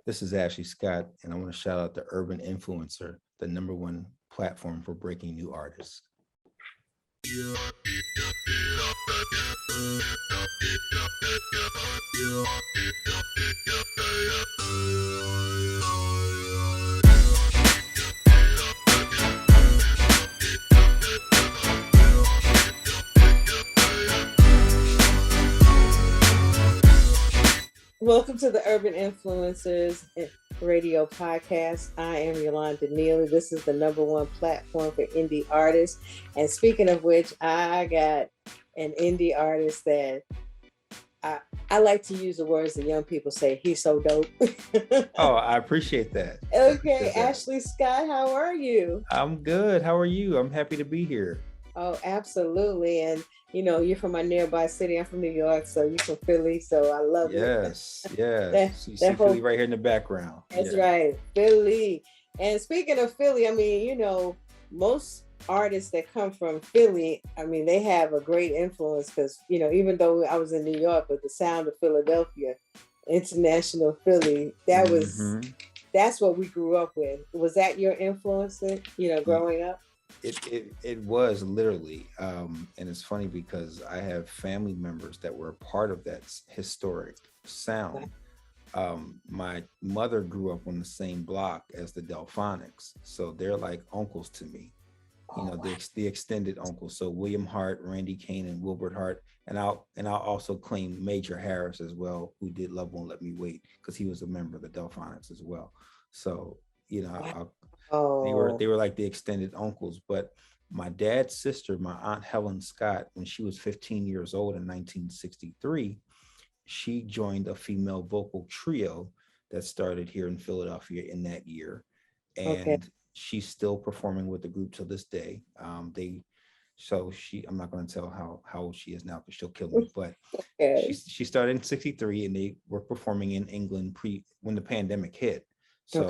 This is Ashley Scott, and I want to shout out the Urban Influencer, the number one platform for breaking new artists. Welcome to the Urban Influencers Radio Podcast. I am Yolanda Neely. This is the number one platform for indie artists. And speaking of which, I got an indie artist that I, I like to use the words that young people say. He's so dope. Oh, I appreciate that. Okay, Ashley Scott, how are you? I'm good. How are you? I'm happy to be here. Oh, absolutely. And you're from my nearby city. I'm from New York, so you're from Philly, so I love it. Yes, yes. You see that whole Philly right here in the background. That's right, Philly. And speaking of Philly, most artists that come from Philly, they have a great influence because, even though I was in New York, but the sound of Philadelphia, international Philly, that's what we grew up with. Was that your influence, growing up? It was literally, and it's funny because I have family members that were a part of that historic sound. My mother grew up on the same block as the Delphonics, so they're like uncles to me. The extended uncles. So William Hart, Randy Kane, and Wilbert Hart, and I'll also claim Major Harris as well, who did "Love Won't Let Me Wait" because he was a member of the Delphonics as well. So they were like the extended uncles. But my dad's sister, my aunt Helen Scott, when she was 15 years old in 1963, she joined a female vocal trio that started here in Philadelphia in that year, and she's still performing with the group to this day. I'm not going to tell how old she is now because she'll kill me, but she started in 63 and they were performing in England when the pandemic hit. So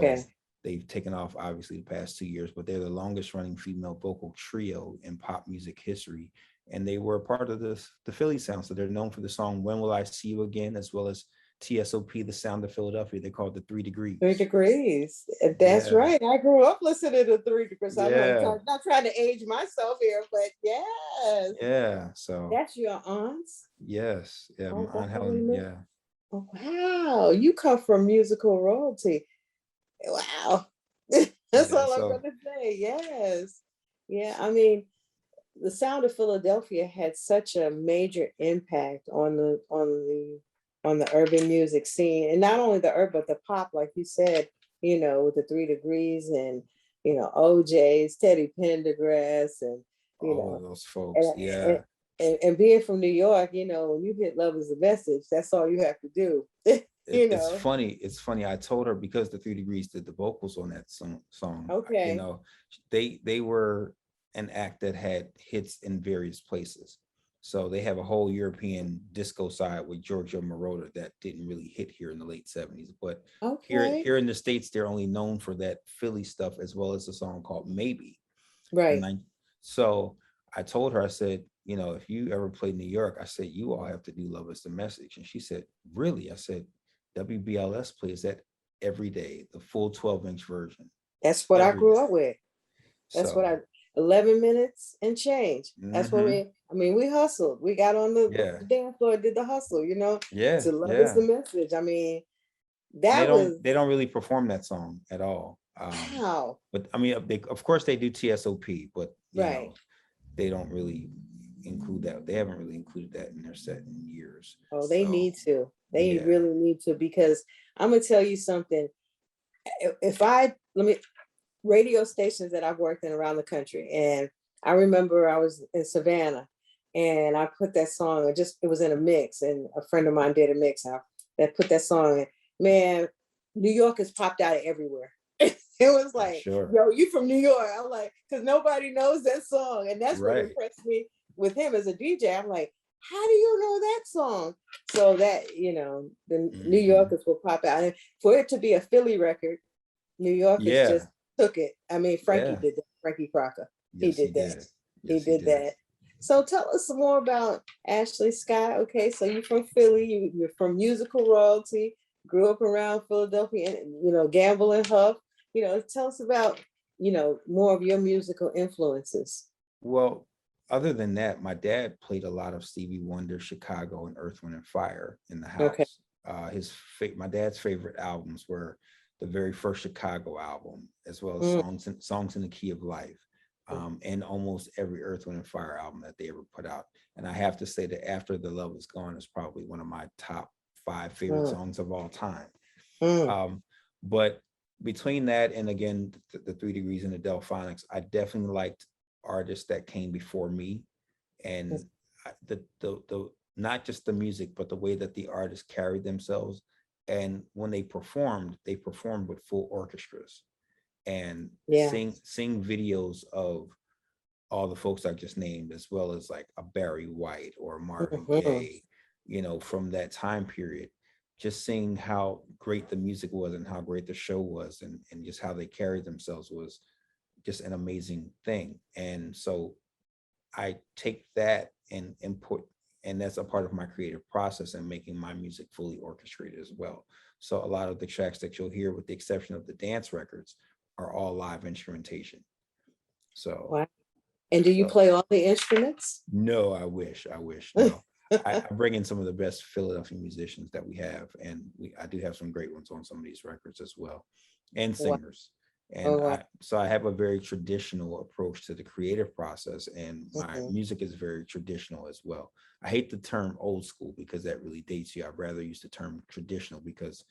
they've taken off obviously the past 2 years, but they're the longest running female vocal trio in pop music history. And they were a part of the Philly sound. So they're known for the song "When Will I See You Again," as well as TSOP, "The Sound of Philadelphia." They call it the 3 Degrees. 3 Degrees. That's right. I grew up listening to 3 Degrees. I'm not trying to age myself here, but yes. Yeah. So that's your aunts? Yes. Yeah. My Aunt Helen. Yeah. Oh, wow. You come from musical royalty. Wow. That's all I'm going to say. Yes. Yeah. The sound of Philadelphia had such a major impact on the urban music scene, and not only the urban but the pop, like you said, with the 3 Degrees and OJ's, Teddy Pendergrass, and all those folks. And being from New York, when you hit "Love Is the Message," that's all you have to do. It's funny. It's funny. I told her because the 3 Degrees did the vocals on that song. Okay. They were an act that had hits in various places. So they have a whole European disco side with Giorgio Moroder that didn't really hit here in the late 70s. But here in the States, they're only known for that Philly stuff as well as a song called "Maybe." Right. So I told her, I said, if you ever play New York, I said, you all have to do "Love Is the Message." And she said, really? I said, WBLS plays that every day, the full 12-inch version. That's what I grew up with. That's what 11 minutes and change. That's what we hustled. We got on the dance floor, did the hustle, to "Love Is the Message." They don't really perform that song at all. How? But of course they do TSOP, but they don't really include that. They haven't really included that in their set in years. Oh, they need to. They really need to, because I'm gonna tell you something. Radio stations that I've worked in around the country, and I remember I was in Savannah, and I put that song. It was in a mix, and a friend of mine did a mix out that put that song in. Man, New Yorkers popped out of everywhere. It was like, yo, you from New York? I'm like, because nobody knows that song, and that's what impressed me with him as a DJ. I'm like, how do you know that song? So that, the New Yorkers will pop out. And for it to be a Philly record, New Yorkers just took it. Frankie did that. Frankie Crocker. Yes, he did that. He did that. So tell us some more about Ashley Scott. Okay, so you're from Philly. You're from musical royalty. grew up around Philadelphia and, Gamble and Huff. Tell us about, more of your musical influences. Well, other than that, my dad played a lot of Stevie Wonder, Chicago, and Earth, Wind, and Fire in the Okay. house. My dad's favorite albums were the very first Chicago album, as well as Mm, Songs in the Key of Life, mm, and almost every Earth, Wind, and Fire album that they ever put out. And I have to say that After the Love Is Gone is probably one of my top five favorite mm, songs of all time. mm, Um, but between that and again the 3 Degrees and the Delphonics, I definitely liked artists that came before me, and the not just the music, but the way that the artists carried themselves. And when they performed with full orchestras, and yeah. seeing videos of all the folks I just named, as well as like a Barry White or Marvin Mhm. Gaye, from that time period, just seeing how great the music was and how great the show was, and just how they carried themselves was just an amazing thing. And so I take that and input, and that's a part of my creative process and making my music fully orchestrated as well. So a lot of the tracks that you'll hear, with the exception of the dance records, are all live instrumentation. So Wow. And do you so play all the instruments? no, I wish. No. I bring in some of the best Philadelphia musicians that we have, and I do have some great ones on some of these records as well, and Wow. singers. And Oh, wow. I have a very traditional approach to the creative process, and my Mhm. music is very traditional as well. I hate the term old school because that really dates you. I'd rather use the term traditional, because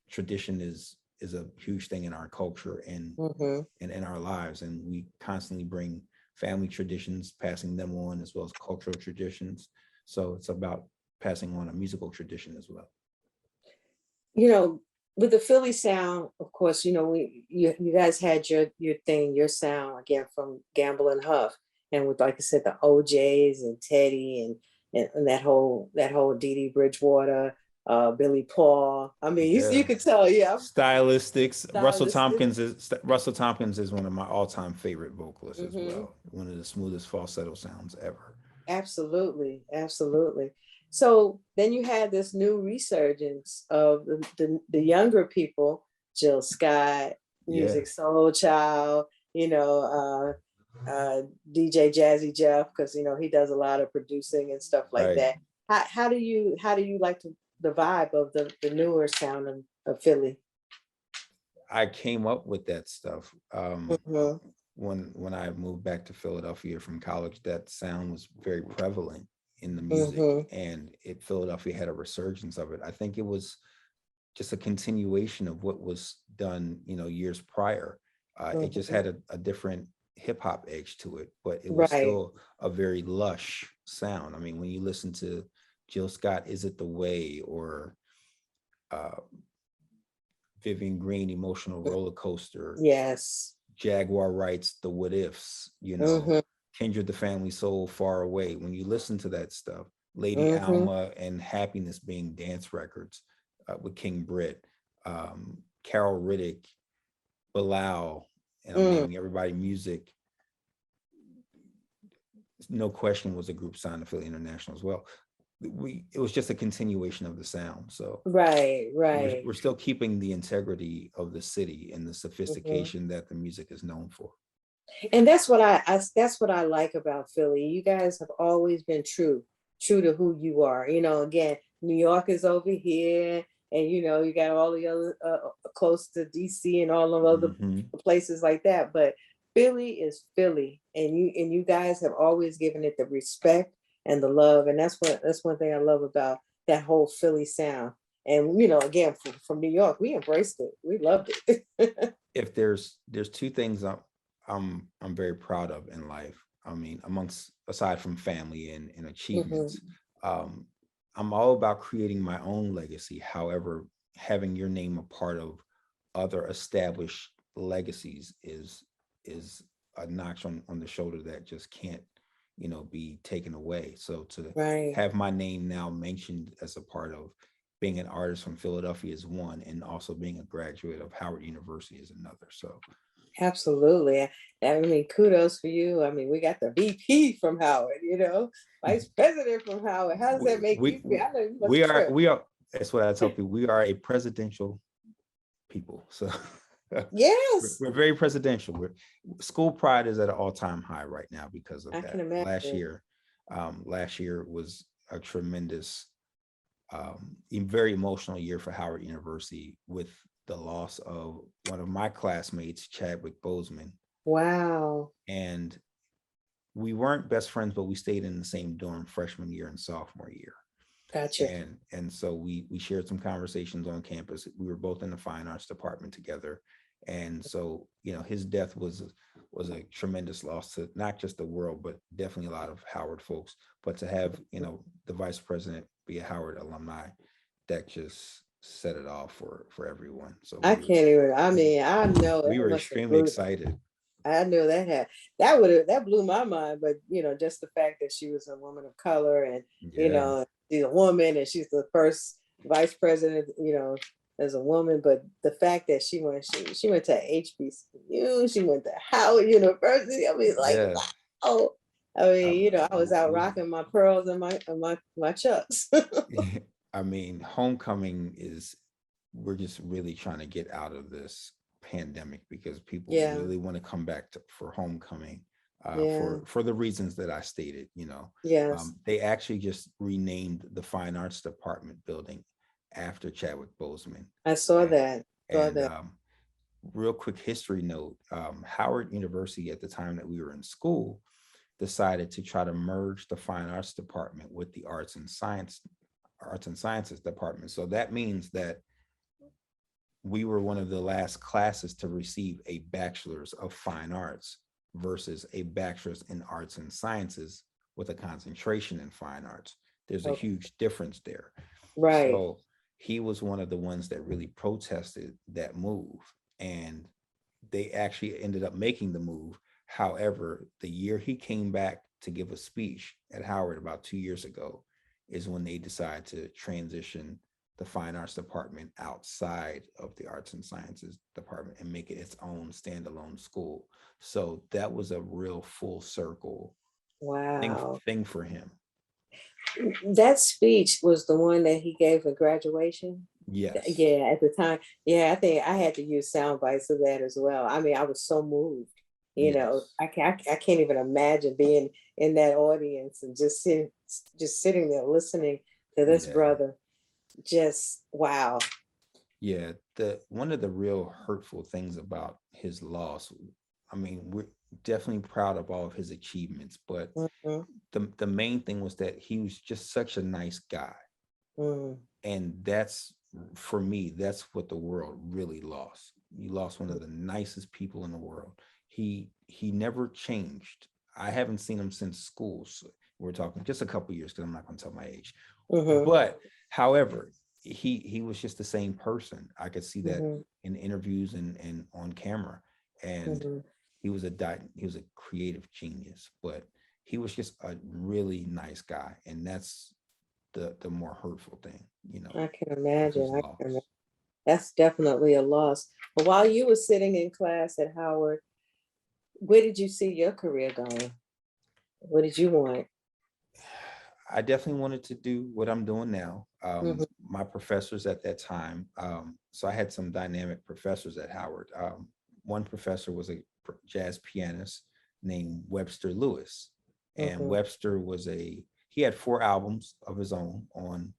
tradition is a huge thing in our culture Mhm. and in our lives, and we constantly bring family traditions, passing them on, as well as cultural traditions. So it's about passing on a musical tradition as well. You know, with the Philly sound, of course, you guys had your thing, your sound again from Gamble and Huff, and with, like I said, the OJs and Teddy and that whole Dee Dee Bridgewater, Billy Paul. I mean, you Yeah. could tell, yeah, I'm Stylistics. stylistic. Russell Tompkins is one of my all-time favorite vocalists as Hmm. well. One of the smoothest falsetto sounds ever. Absolutely, absolutely. So then you had this new resurgence of the younger people, Jill Scott, Yeah, Music Soul Child, DJ Jazzy Jeff, because he does a lot of producing and stuff like right. that. How do you like the vibe of the newer sound of Philly? I came up with that stuff Hmm. when I moved back to Philadelphia from college. That sound was very prevalent in the music, Hmm. and Philadelphia had a resurgence of it. I think it was just a continuation of what was done, years prior. It just Hmm. had a different hip hop edge to it, but it was Right. still a very lush sound. I mean, when you listen to Jill Scott, "Is It the Way," or uh, Vivian Green, "Emotional Roller Coaster," Yes. Jaguar Wright's "The What Ifs," Hmm. Kindred the Family Soul, "Far Away." When you listen to that stuff, Lady Hmm. Alma and Happiness being dance records, with King Britt, Carol Riddick, Bilal, and I'm Mm. naming everybody. Music, no question, was a group signed to Philly International as well. It was just a continuation of the sound. So Right, right. we're still keeping the integrity of the city and the Hmm. sophistication that the music is known for. And that's what I like about Philly. You guys have always been true to who you are. Again, New York is over here, and you got all the other close to DC and all of other Hmm. places like that. But Philly is Philly, and you guys have always given it the respect and the love, and that's one thing I love about that whole Philly sound. And again, from New York, we embraced it. We loved it. If there's two things I'm very proud of in life. I mean, amongst aside from family and Hmm. achievements, um, I'm all about creating my own legacy. However, having your name a part of other established legacies is a notch on the shoulder that just can't, be taken away. So to Right. have my name now mentioned as a part of being an artist from Philadelphia is one, and also being a graduate of Howard University is another. So Absolutely. I mean, kudos for you. I mean, we got the VP from Howard, vice president from Howard. How does that make we you feel? I know you must we be are thrilled. we are That's what I tell people. We are a presidential people. So Yes, we're very presidential. School pride is at an all-time high right now because of I can that. imagine. Last year was a tremendous, very emotional year for Howard University with the loss of one of my classmates, Chadwick Boseman. Wow. And we weren't best friends, but we stayed in the same dorm freshman year and sophomore year. Gotcha. And so we shared some conversations on campus. We were both in the fine arts department together. And so, his death was a tremendous loss to not just the world, but definitely a lot of Howard folks. But to have, the vice president be a Howard alumni, that just set it off for everyone. So I can't even, I mean, I know we it were must have extremely blew, excited. I knew that blew my mind, but just the fact that she was a woman of color and, Yeah. she's a woman and she's the first vice president, as a woman, but the fact that she went to HBCU, she went to Howard University. I mean, like, Yeah. wow. I mean, I was out We rocking my pearls and my chucks. I mean, homecoming we're just really trying to get out of this pandemic because people Yeah, really want to come back for homecoming, yeah, for the reasons that I stated. yes. They actually just renamed the fine arts department building after Chadwick Boseman. I saw And, that. Saw and that. real quick history note, Howard University at the time that we were in school decided to try to merge the fine arts department with the arts and sciences department. So that means that we were one of the last classes to receive a bachelor's of fine arts versus a bachelor's in arts and sciences with a concentration in fine arts. There's a Okay. huge difference there. Right. So he was one of the ones that really protested that move. And they actually ended up making the move. However, the year he came back to give a speech at Howard about 2 years ago is when they decided to transition the fine arts department outside of the arts and sciences department and make it its own standalone school. So that was a real full circle Wow. thing for him. That speech was the one that he gave at graduation. Yes. Yeah, at the time. Yeah, I think I had to use sound bites of that as well. I mean, I was so moved. Yes. I can't even imagine being in that audience and just sitting there listening to this Yeah. brother. Just wow. Yeah, the one of the real hurtful things about his loss, I mean, we're definitely proud of all of his achievements, but Mhm, the main thing was that he was just such a nice guy. mhm, And that's, for me, that's what the world really lost. You lost one of the nicest people in the world. He never changed. I haven't seen him since school. So we're talking just a couple years because I'm not going to tell my age. mhm, But however, he was just the same person. I could see that mhm, in interviews and on camera. And mhm. he was a creative genius, but he was just a really nice guy. And that's the more hurtful thing, I can of his imagine. loss. That's definitely a loss. But while you were sitting in class at Howard, where did you see your career going? What did you want? I definitely wanted to do what I'm doing now. Mhm, My professors at that time, so I had some dynamic professors at Howard. One professor was a jazz pianist named Webster Lewis, and mhm. Webster he had 4 albums of his own on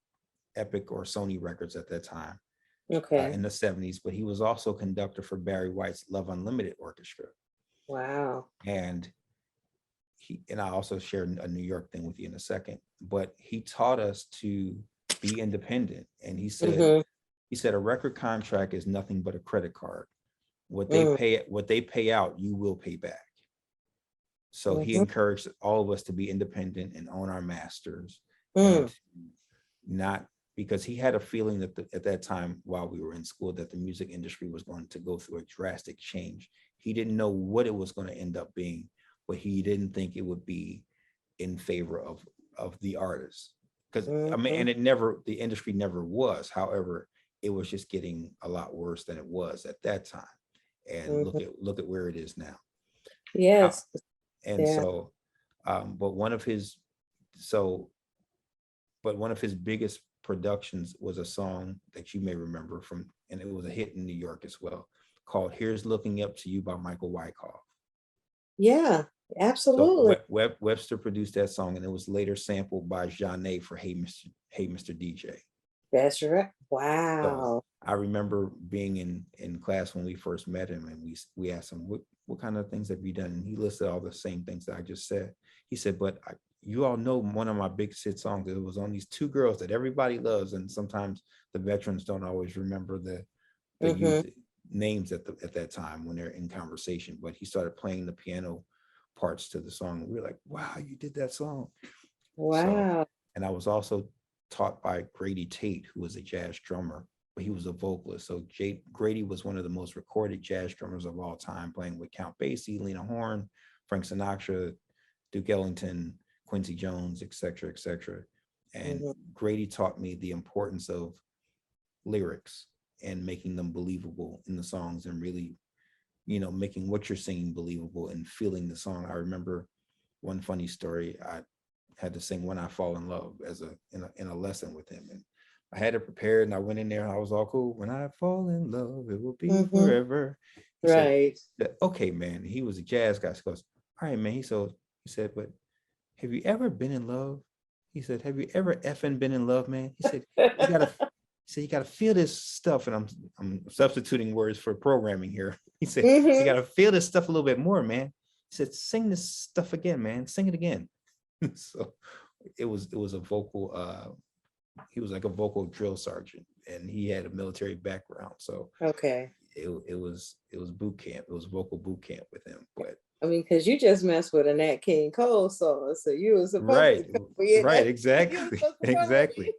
Epic or Sony Records at that time, Okay. in the 70s, but he was also conductor for Barry White's Love Unlimited Orchestra. Wow. And I also shared a New York thing with you in a second, but he taught us to be independent. And Mhm, he said a record contract is nothing but a credit card. mm, What they pay out, you will pay back. So he mhm, encouraged all of us to be independent and own our masters, and mm, not, because he had a feeling that at that time while we were in school that the music industry was going to go through a drastic change. He didn't know what it was going to end up being, but he didn't think it would be in favor of the artists. Because I mean, mhm, and the industry never was. However, it was just getting a lot worse than it was at that time. And mhm. look at where it is now. How, Yes. and Yeah. so, but one of his so but one of his biggest Productions was a song that you may remember from, and it was a hit in New York as well, called "Here's Looking Up to You" by Michael Wyckoff. Yeah, So absolutely. Webster produced that song, and it was later sampled by Jeanne for Hey Mr. DJ. That's right. So Wow. I remember being in class when we first met him, and we asked him what kind of things have you done, and he listed all the same things that I just said. He said, but you all know one of my big hit songs. It was on these two girls that everybody loves, and sometimes the veterans don't always remember the Hmm. youth names at that time when they're in conversation. But he started playing the piano parts to the song, and we were like, wow, you did that song. So, Wow. and I was also taught by Grady Tate, who was a jazz drummer, but he was a vocalist. So Grady was one of the most recorded jazz drummers of all time, playing with Count Basie, Lena Horne, Frank Sinatra, Duke Ellington, Quincy Jones, et cetera, et cetera. And Hmm. Grady taught me the importance of lyrics and making them believable in the songs, and really, making what you're singing believable and feeling the song. I remember one funny story. I had to sing "When I Fall in Love" as in a lesson with him, and I had it prepared, and I went in there and I was all cool. "When I fall in love, it will be Hmm. forever." He said, Right. "Okay, man." He was a jazz guy. So he goes, "All right, man." He said, "But have you ever been in love?" He said, "Have you ever effing been in love, man?" He said, "You gotta." He said, "You gotta feel this stuff," and I'm substituting words for programming here. He said, "You Hmm. gotta feel this stuff a little bit more, man." He said, "Sing this stuff again, man. Sing it again." So it was a vocal. He was like a vocal drill sergeant, and he had a military background. So Okay. it was boot camp. It was vocal boot camp with him. But I mean, because you just messed with a Nat King Cole song, so you were supposed to right, come in. right, You were exactly, supposed to run with exactly.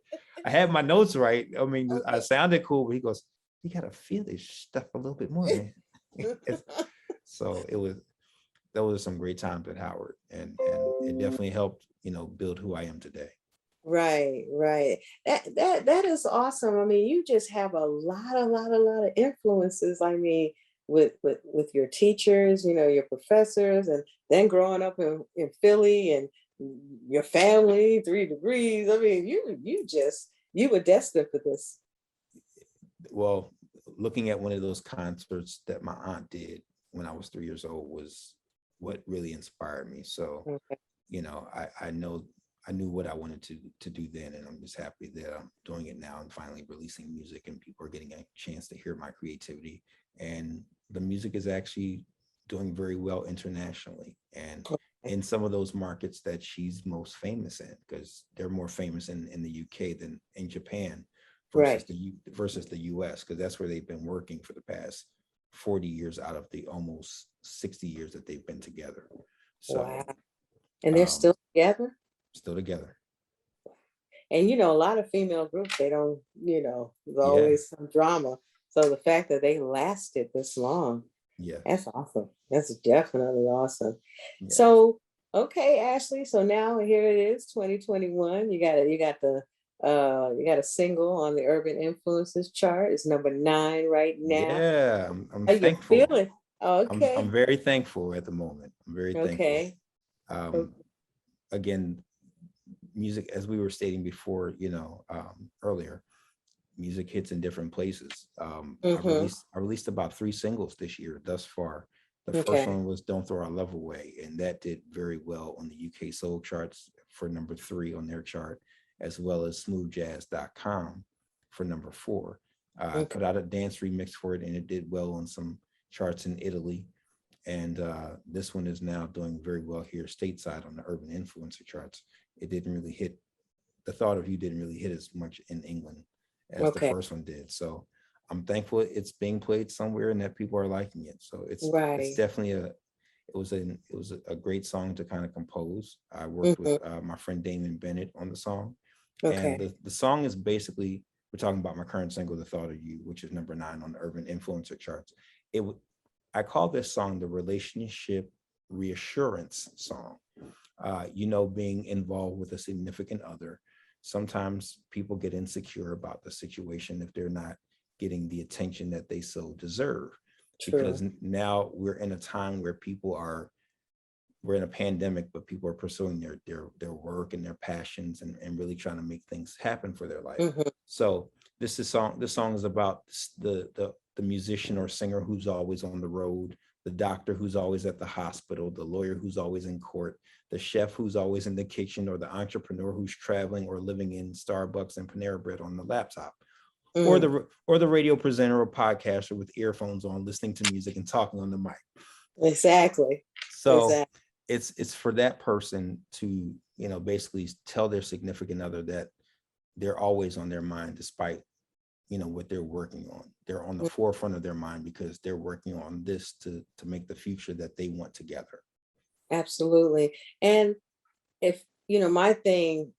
I had my notes right. I mean, I me. sounded cool, but he goes, "You gotta feel this stuff a little bit more, man." Okay. So those were some great times at Howard, and it definitely helped, build who I am today. Right, right. That is awesome. I mean, you just have a lot of influences. I mean, with your teachers, your professors, and then growing up in Philly and your family, 3 degrees. I mean, you were destined for this. Well, looking at one of those concerts that my aunt did when I was 3 years old was what really inspired me. So, Okay. I knew what I wanted to do then, and I'm just happy that I'm doing it now and finally releasing music, and people are getting a chance to hear my creativity. And the music is actually doing very well internationally, and in some of those markets that she's most famous in, because they're more famous in the UK than in Japan versus Right. the US, because that's where they've been working for the past 40 years out of the almost 60 years that th've been together. Wow. So And they're um still together. still together. And a lot of female groups, they don't, there's Yeah, always some drama. So the fact that they lasted this long, yeah, that's awesome. That's definitely awesome. yeah, So, okay, Ashley. So now here it is, 2021. You got a single on the Urban Influences chart. It's number 9 right now. yeah. I'm How you thankful. feeling? I'm Okay. very thankful at the moment. I'm very thankful. Okay. um Again, music, as we were stating before, earlier, music hits in different places. Mm-hmm. I released about 3 singles this year thus far. The first Okay. one was "Don't Throw Our Love Away," and that did very well on the UK soul charts for number 3 on their chart, as well as smoothjazz.com for number 4. I Okay. put out a dance remix for it, and it did well on some charts in Italy. And this one is now doing very well here stateside on the urban influencer charts. It didn't really hit, the thought of you didn't really hit as much in England as the Okay. first one did. So I'm thankful it's being played somewhere and that people are liking it. So it's Right. definitely a great song to kind of compose. I worked with Mm-hmm. my friend Damon Bennett on the song, and Okay. the song is basically, we're talking about my current single, "The Thought of You," which is number 9 on the urban influencer charts. I call this song the relationship reassurance song. Being involved with a significant other, sometimes people get insecure about the situation if they're not getting the attention that they so deserve. True. Because now we're in a time where people are we're in a pandemic, but people are pursuing their work and their passions and really trying to make things happen for their life. Mhm. So this song is about the musician or singer who's always on the road, the doctor who's always at the hospital, the lawyer who's always in court, the chef who's always in the kitchen, or the entrepreneur who's traveling or living in Starbucks and Panera Bread on the laptop, or Mm. the radio presenter or podcaster with earphones on, listening to music and talking on the mic. Exactly. So Exactly. it's for that person to, basically tell their significant other that they're always on their mind, despite what they're working on. They're on the Mm. forefront of their mind because they're working on this to make the future that they want together. Absolutely. And if, my thing,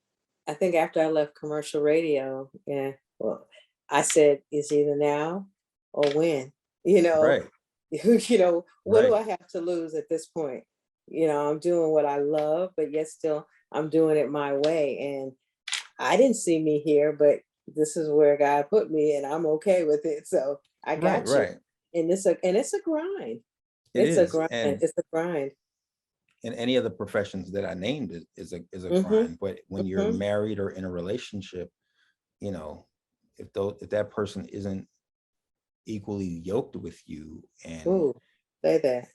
I think after I left commercial radio, yeah, well, I said, it's either now or when, you know, Right, what do right. I have to lose at this point? I'm doing what I love, but yet still I'm doing it my way. And I didn't see me here, but this is where God put me and I'm okay with it. So I Right, got you. right. And it's a grind. It It's a is. grind. It's a grind. And any of the professions that I named is a Mm-hmm. grind. But when you're Mm-hmm. married or in a relationship, you know, if that person isn't equally yoked with you, and Ooh, say that.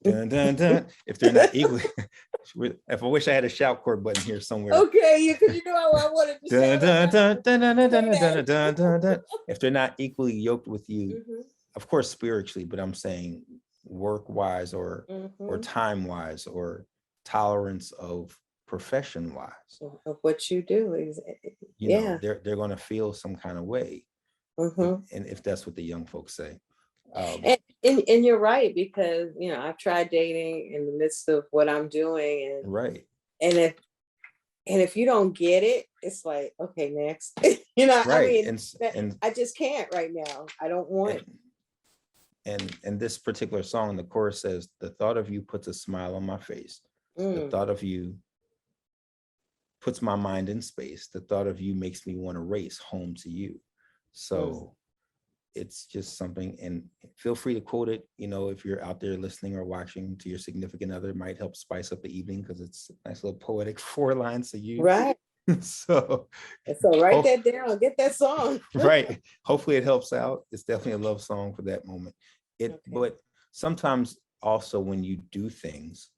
dun, dun, dun, if they're not equally, if I wish I had a shout chord button here somewhere. Okay, because how I wanted to Dun, shout out. dun, dun, dun, dun, dun, Say dun, dun, that. dun, dun, dun. If they're not equally yoked with you, Mm-hmm. of course spiritually, but I'm saying work wise or Mm-hmm. time wise or tolerance of profession wise, Of what you do is, yeah. they're going to feel some kind of way, Mm-hmm. and if that's what the young folks say. um And you're right, because I've tried dating in the midst of what I'm doing, right, and if you don't get it, it's like, okay, next. I right. mean, And I just can't right now. I don't want. and and this particular song, the chorus says, the thought of you puts a smile on my face, the Mm, thought of you puts my mind in space, the thought of you makes me want to race home to you. mm. So it's just something, and feel free to quote it, if you're out there listening or watching, to your significant other. It might help spice up the evening because it's a nice little poetic 4 lines to use. Right. So So write that down. Get that song. right, hopefully it helps out. It's definitely a love song for that moment. Okay. But sometimes also when you do things,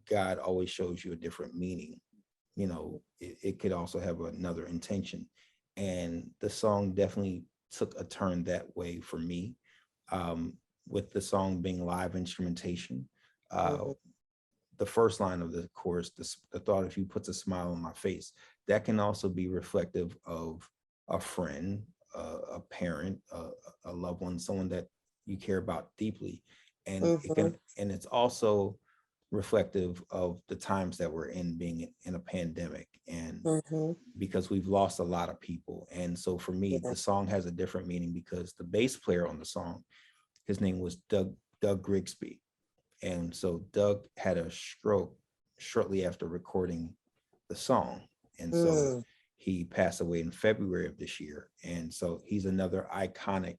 God always shows you a different meaning. It could also have another intention, and the song definitely took a turn that way for me. With the song being live instrumentation, uh, Mhm. the first line of the chorus, the thought of you puts a smile on my face, that can also be reflective of a friend, a parent, a loved one, someone that you care about deeply. And Mhm. it's also reflective of the times that we're in, being in a pandemic, and Mhm. because we've lost a lot of people. And so for me, Yeah. the song has a different meaning because the bass player on the song, his name was Doug Grigsby. And so Doug had a stroke shortly after recording the song. And so Mm. he passed away in February of this year. And so he's another iconic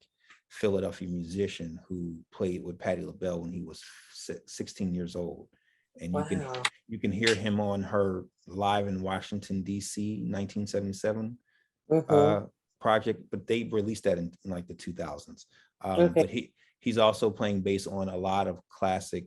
Philadelphia musician who played with Patti LaBelle when he was 16 years old. And Wow. you can hear him on her Live in Washington, D.C., 1977 Mhm. project, but they released that in like the 2000s. Okay. But he's also playing bass on a lot of classic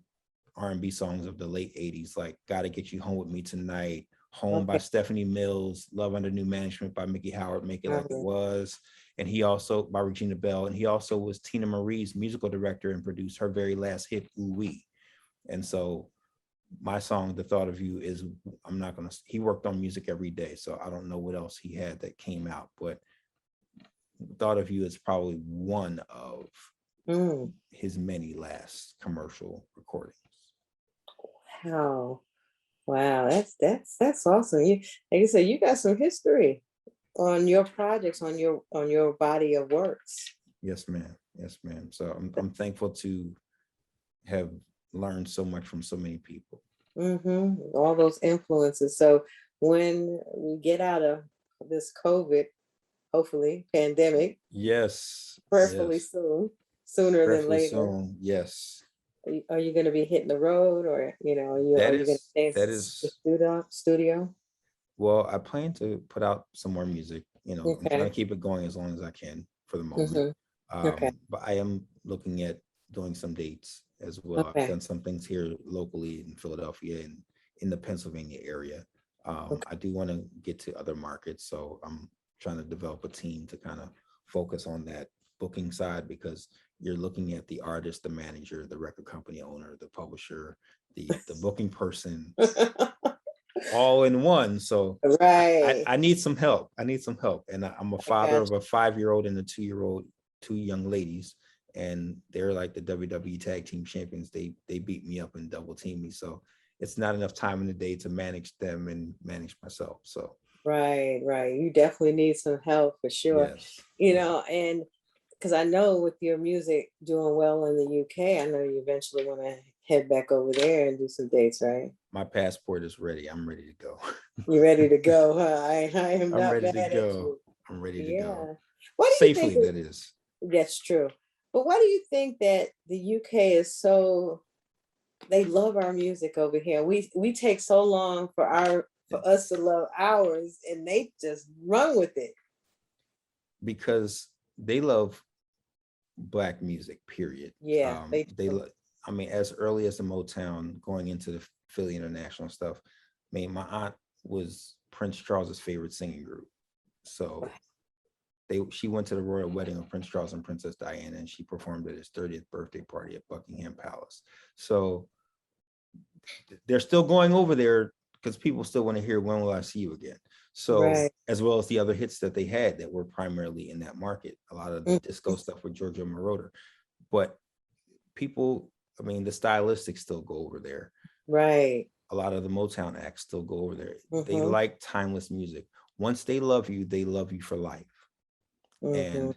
R&B songs of the late 80s, like Gotta Get You Home With Me Tonight, Home by Okay. Stephanie Mills, Love Under New Management by Mickey Howard, Make It Like It Mhm. Was. And he also, by Regina Bell, and he also was Tina Marie's musical director and produced her very last hit, Ooh Wee. And so my song, The Thought of You, is, he worked on music every day, so I don't know what else he had that came out, but Thought of You is probably one of Mm. his many last commercial recordings. Wow. Wow. That's awesome. Like you said, you got some history on your projects, on your body of works. Yes, ma'am. Yes, ma'am. So I'm thankful to have learned so much from so many people. All those influences. So when we get out of this COVID, hopefully pandemic, Yes, prayerfully yes. soon, sooner than Prayerfully later. soon. Yes. Are you going to be hitting the road, or That are you going to is stay in that the is studio? well, I plan to put out some more music. I'm trying to Okay. keep it going as long as I can for the moment. Hmm. Okay. But I am looking at doing some dates as well. I've Okay. done some things here locally in Philadelphia and in the Pennsylvania area. Okay. I do want to get to other markets, so I'm trying to develop a team to kind of focus on that booking side, because you're looking at the artist, the manager, the record company owner, the publisher, the booking person, all in one. So Right. I need some help. I need some help. And I'm a I father got of a 5-year-old and a 2-year-old, two young ladies, and they're like the WWE tag team champions. They beat me up and double team me. So it's not enough time in the day to manage them and manage myself. So Right, right. You definitely need some help for sure. yes. And because I know with your music doing well in the UK, I know you eventually want to head back over there and do some dates, right? My passport is ready. I'm ready to go. You ready to go, huh? I am I'm not ready mad to at go. you. I'm ready to go. Yeah. What do you think Safely, that is. that's true? But why do you think that the UK is so, they love our music over here? We take so long for us to love ours, and they just run with it. Because they love Black music, period. Yeah, they They do. I mean, as early as the Motown, going into the Philly International stuff. I mean, my aunt was Prince Charles's favorite singing group. So she went to the royal wedding of Prince Charles and Princess Diana, and she performed at his 30th birthday party at Buckingham Palace. So they're still going over there because people still want to hear "When Will I See You Again." So, Right. as well as the other hits that they had that were primarily in that market, a lot of the Mm. disco stuff with Giorgio Moroder. But people, I mean, the stylistics still go over there. Right. A lot of the Motown acts still go over there. They Mm-hmm. like timeless music. Once they love you for life. Mm-hmm. And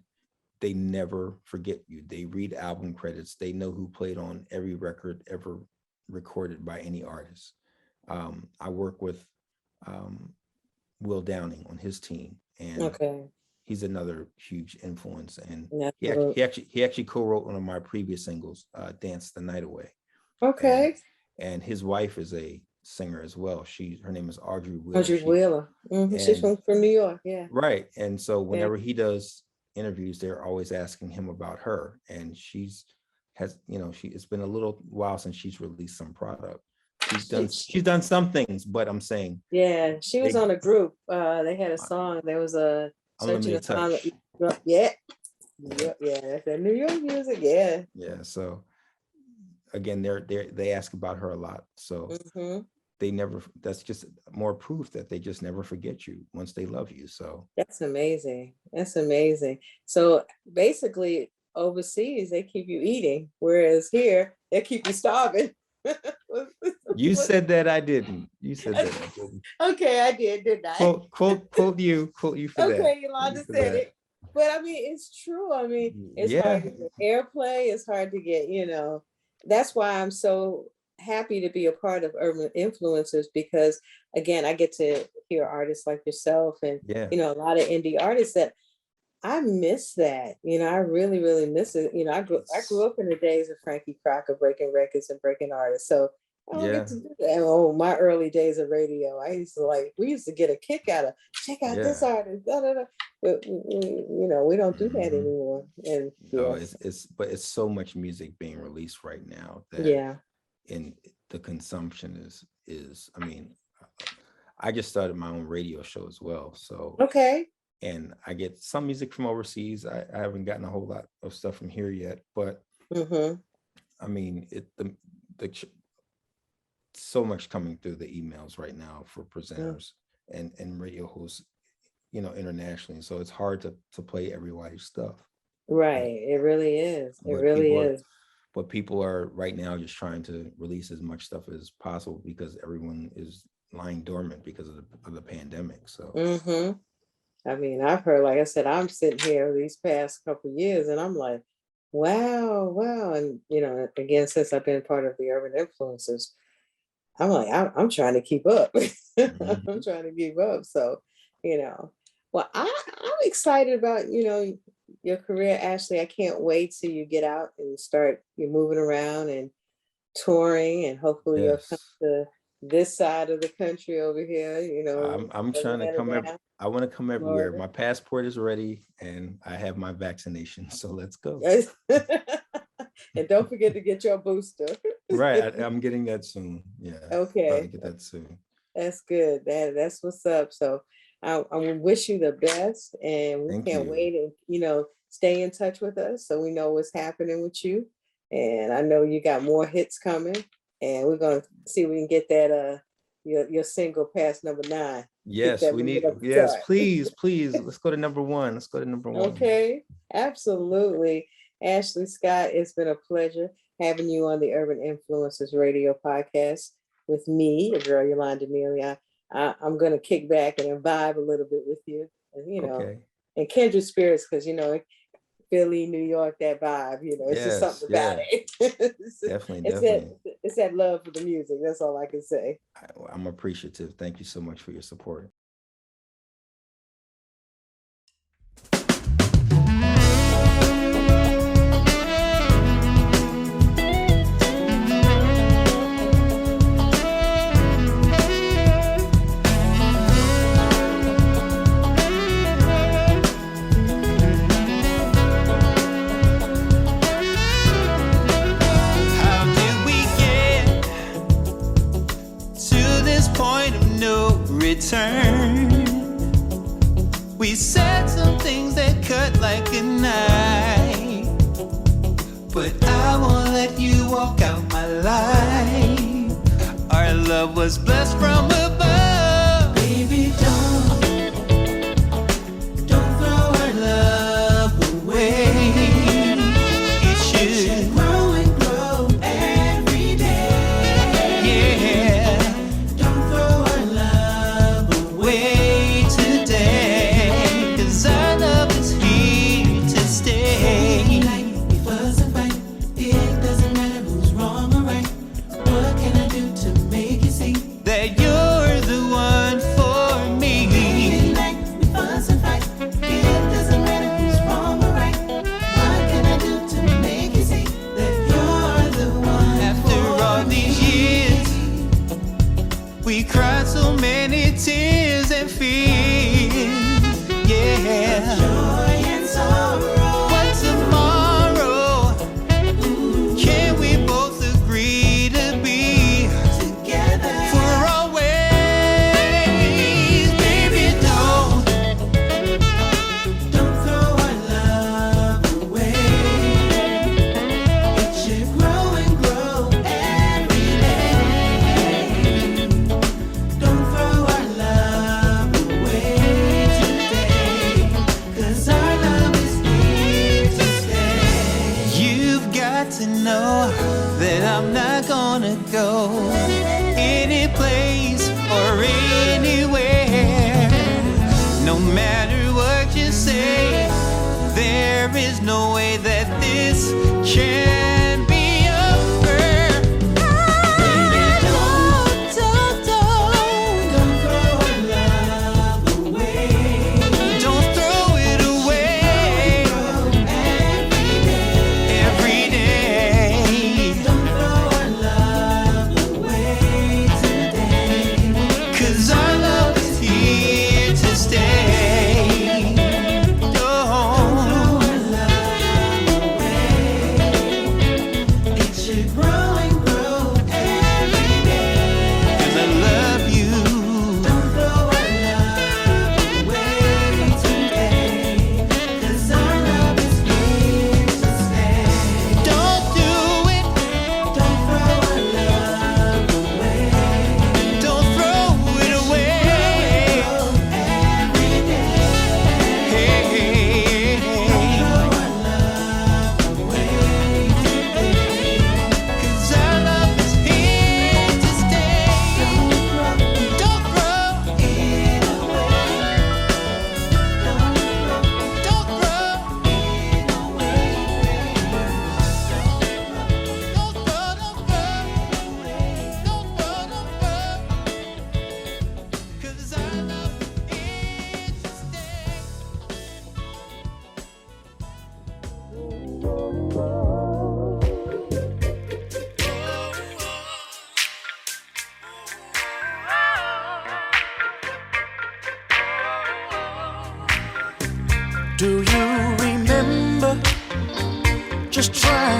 they never forget you. They read album credits. They know who played on every record ever recorded by any artist. I work with um, Will Downing on his team, and Okay. he's another huge influence. And Absolutely. he actually co-wrote one of my previous singles, "Dance the Night Away," and Okay. his wife is a singer as well. Her name is Audrey Wheeler. Audrey Wheeler. She's And from New York. Yeah. right. And so Yeah. whenever he does interviews, they're always asking him about her. And it's been a little while since she's released some product. She's done some things, but I'm saying Yeah. She was they on a group. They had a song. There was a Searching unlimited to Find. touch. Yeah. Yeah. Yeah. That's that New York music. Yeah. Yeah. So again, they ask about her a lot. So Mm-hmm. that's just more proof that they just never forget you once they love you. So That's amazing. That's amazing. So basically, overseas they keep you eating, whereas here they keep you starving. you said that I didn't. You said that I didn't. Okay, I did, didn't I? Quote you for that. Okay, Quote you Yolanda for said that. it. But I mean, it's true. I mean, it's hard Yeah. to get airplay. It's hard to get, that's why I'm so happy to be a part of Urban Influencers, because again, I get to hear artists like yourself and, Yeah. a lot of indie artists that I miss that. I really, really miss it. I grew up in the days of Frankie Crocker breaking records and breaking artists. So I don't get Yeah. to do that. Oh, my early days of radio. We used to get a kick out of check out this Yeah. artist. Da, da, da. But we don't do that Mhm. anymore. And No, yes, but it's so much music being released right now that yeah. in the consumption is I mean, I just started my own radio show as well. So Okay. and I get some music from overseas. I haven't gotten a whole lot of stuff from here yet, but Mm-hmm. I mean so much coming through the emails right now for presenters and radio hosts, internationally. So it's hard to play everybody's stuff. But Right. It really is. It but really people are is. but people are right now just trying to release as much stuff as possible because everyone is lying dormant because of the pandemic. So Mm-hmm. I mean, I've heard, like I said, I'm sitting here these past couple of years and I'm like, wow, wow. And, again, since I've been part of the Urban Influencers, I'm like, I'm trying to keep up. I'm mhm. trying to keep up. So, you know, well, I'm excited about, your career, Ashley. I can't wait till you get out and start you moving around and touring, and hopefully you'll come Yes. to this side of the country over here, I'm trying to Atlanta come down, I want to come everywhere. Florida. My passport is ready and I have my vaccination. So let's go. And don't forget to get your booster. Right. I'm getting that soon. Yeah. About to Okay, get that soon. that's good. That's what's up. So I wish you the best, and we Thank can't you. wait, and stay in touch with us so we know what's happening with you. And I know you got more hits coming, and we're gonna see if we can get that your single past #9. Get Yes, that we moving need, up the yes, chart. please, please. Let's go to number one. Let's go to number one. Okay, absolutely. Ashley Scott, it's been a pleasure having you on the Urban Influencers Radio podcast with me, your girl Yolanda Neely. I'm going to kick back and vibe a little bit with you, and, Okay. and kindred spirits, because, Philly, New York, that vibe, it's just Yes, something about yeah. it. Definitely, It's that, definitely. it's that love for the music. That's all I can say. I'm appreciative. Thank you so much for your support. How did we get to this point of no return? We said some things that cut like a knife, but I won't let you walk out my life. Our love was blessed from above. Baby, don't throw our love away. It should grow and grow every day. Yeah, don't throw our love away today, 'cause our love is here to stay. We fuss and fight, it doesn't matter who's wrong or right. What can I do to make you see that you're the one for me? We fuss and fight, it doesn't matter who's wrong or right. What can I do to make you see that you're the one? After all these years, we cried so many tears and fears. Yeah, joy and sorrow. But tomorrow, can we both agree to be together for always? Baby, don't throw our love away. It should grow and grow every day. Don't throw our love away today, 'cause our love is here to stay. You've got to know that I'm not gonna go any place or anywhere. No matter what you say, there is no way that this can be over. Don't throw our love away. Don't throw it away. Every day. Don't throw our love away today, 'cause our love is here to stay. Don't throw our love away.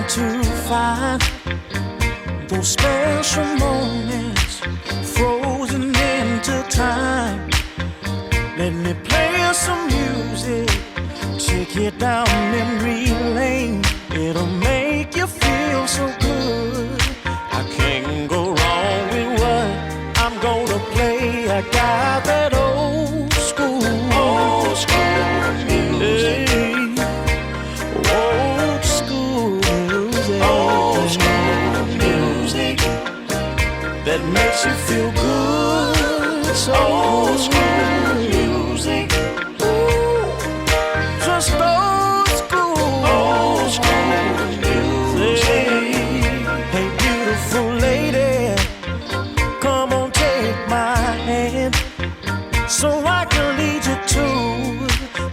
want to find those special moments frozen into time. Let me play some music, take you down memory lane. It'll make you feel so good. I can't go wrong with what I'm gonna play. I got that old school music. Hey, old school music. Old school music that makes you feel good. So old school music. Ooh, just old school music. Hey, beautiful lady, come on, take my hand, so I can lead you to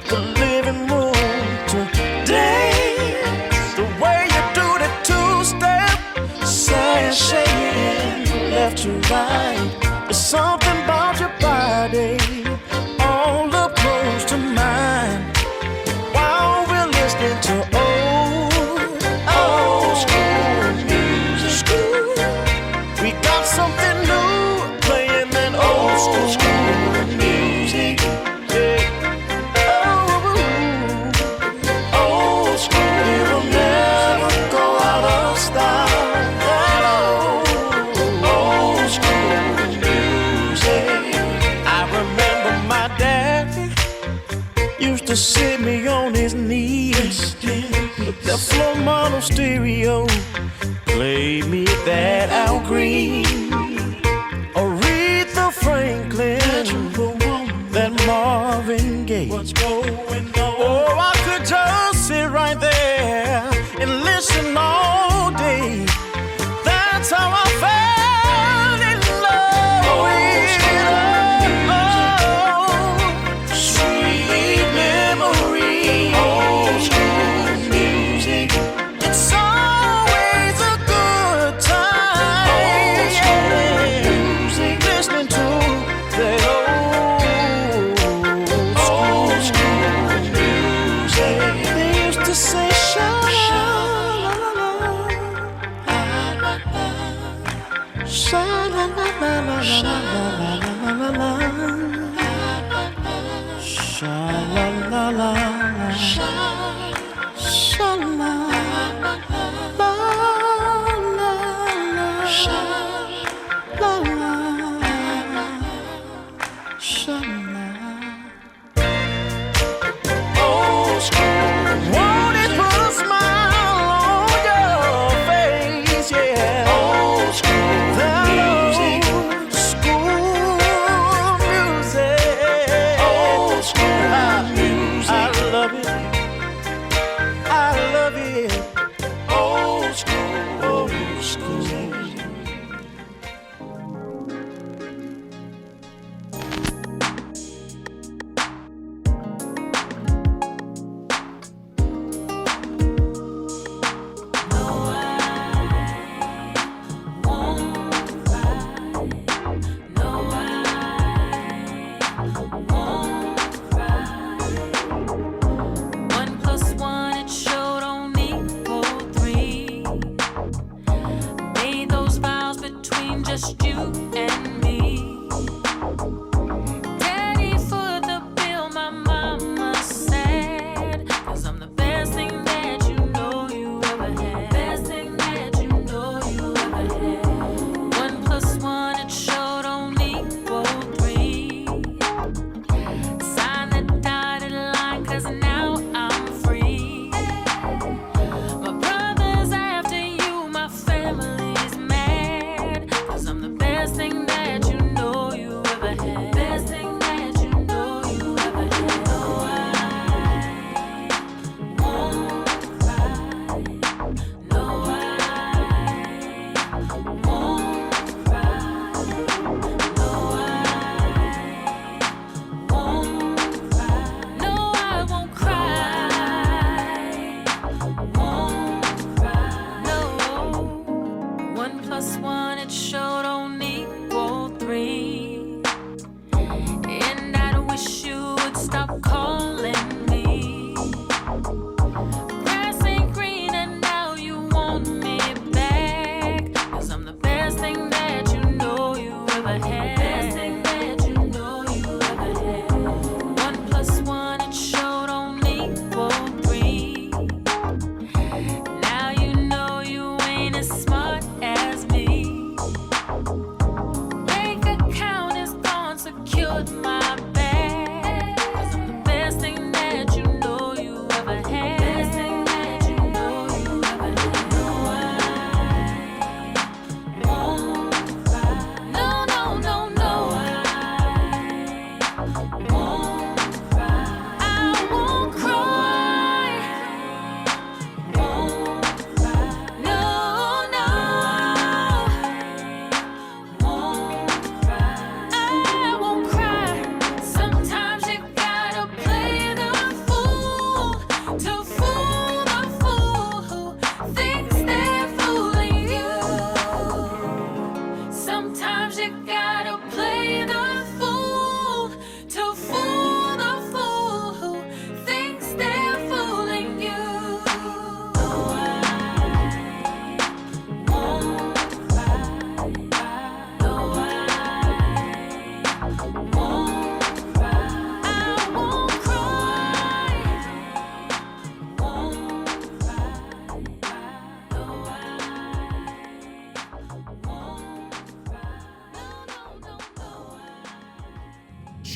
the living room today. The way you do the two-step, sashaying left to right. There's something about your body, all up close to mine, while we're listening to old school music. We got something new playing that old school music. Yeah. Old school, it'll never go out of style. That old school music. I remember my daddy used to sit me on his knees with that floor mono stereo. Play me that Al Green, Aretha Franklin, that Marvin Gaye. What's going on? Oh, I could just sit right there and listen all day. That's how I fell in love with sweet memory. Old school music. It's always a good time. Old school music. Listening to that old school music. They used to say sha-la-la-la, sha-la-la-la-la, sha-la-la-la, old school. Won't it put a smile on your face? Yeah. Old school music. Old school music. Old school music. I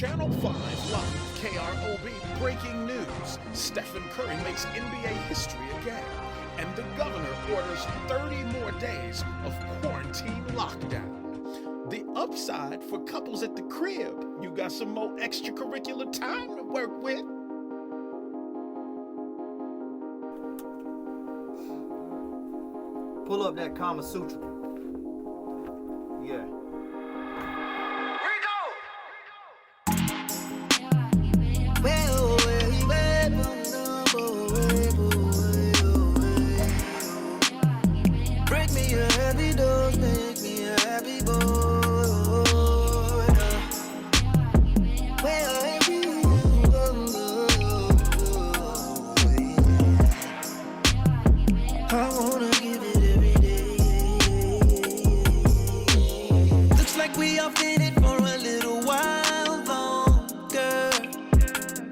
Channel 5 Live, KROB, breaking news. Stephen Curry makes NBA history again. And the governor orders 30 more days of quarantine lockdown. The upside for couples at the crib, you got some more extracurricular time to work with. Pull up that Kama Sutra. Yeah. Break me a heavy dose, make me a happy boy. I wanna give it every day. Looks like we off in it for a little while longer.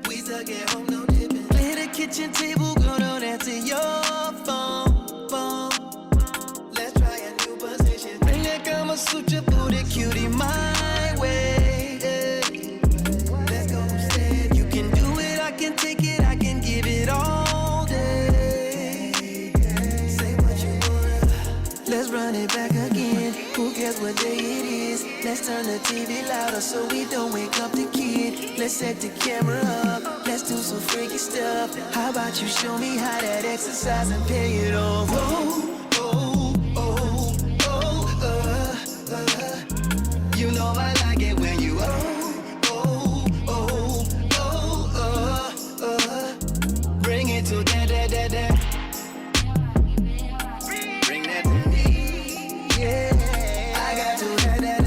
We stuck at home, no dipping. Clear the kitchen table, go don't answer your phone. Let's try a new position. Bring that Kama Sutra booty cutie my way. Let's go instead. You can do it, I can take it, I can give it all day. Say what you wanna. Let's run it back again. Who cares what day it is? Let's turn the TV louder so we don't wake up the kid. Let's set the camera up. Let's do some freaky stuff. How about you show me how that exercise and pay it off? You know I like it when you bring it to that. Bring that to me. Yeah, I got to that.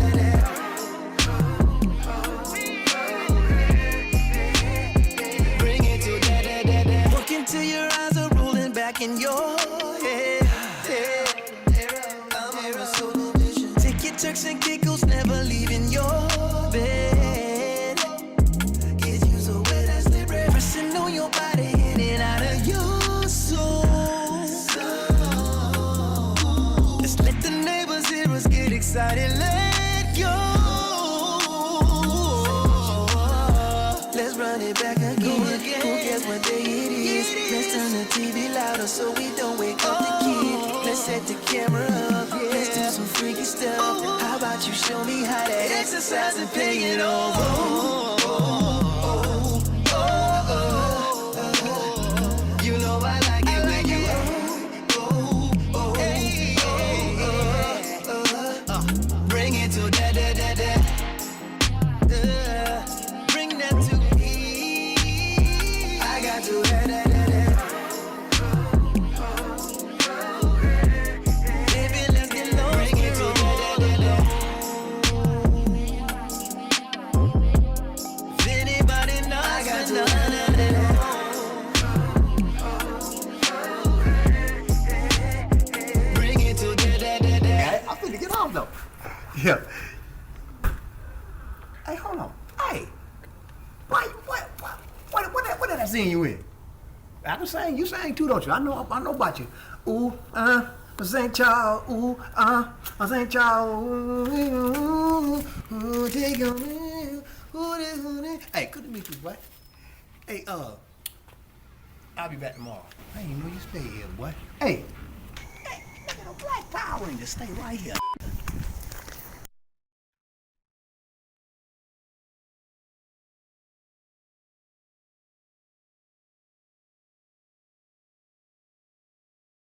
Bring it to that. Look into your eyes are rolling back in your head. I'm a solo mission. Take your turks and giggles, never leaving your bed. Get you so wet as slippery. Pressing on your body, in and out of your soul. Let's let the neighbors hear us get excited. Let go. Let's run it back again. Who cares what day it is? Let's turn the TV louder so we don't wake up the kid. Let's set the camera up. Let's do some freaky stuff. How about you show me how that exercise and pay it off? You know I like it when you bring it to that. Bring that to me. I got to that. Baby, let's get low. Bring it to that. If anybody knows, I got to that. Bring it to that. I'm finna get off though. Yeah. Hey, hold on. Hey. What did I sing you in? I can sing. You sing too, don't you? I know about you. Ooh, St. Charles. Ooh, St. Charles. Ooh, take on me. Hey, good to meet you, boy. Hey, I'll be back tomorrow. I ain't know you stay here, boy. Hey, look at the black power and just stay right here.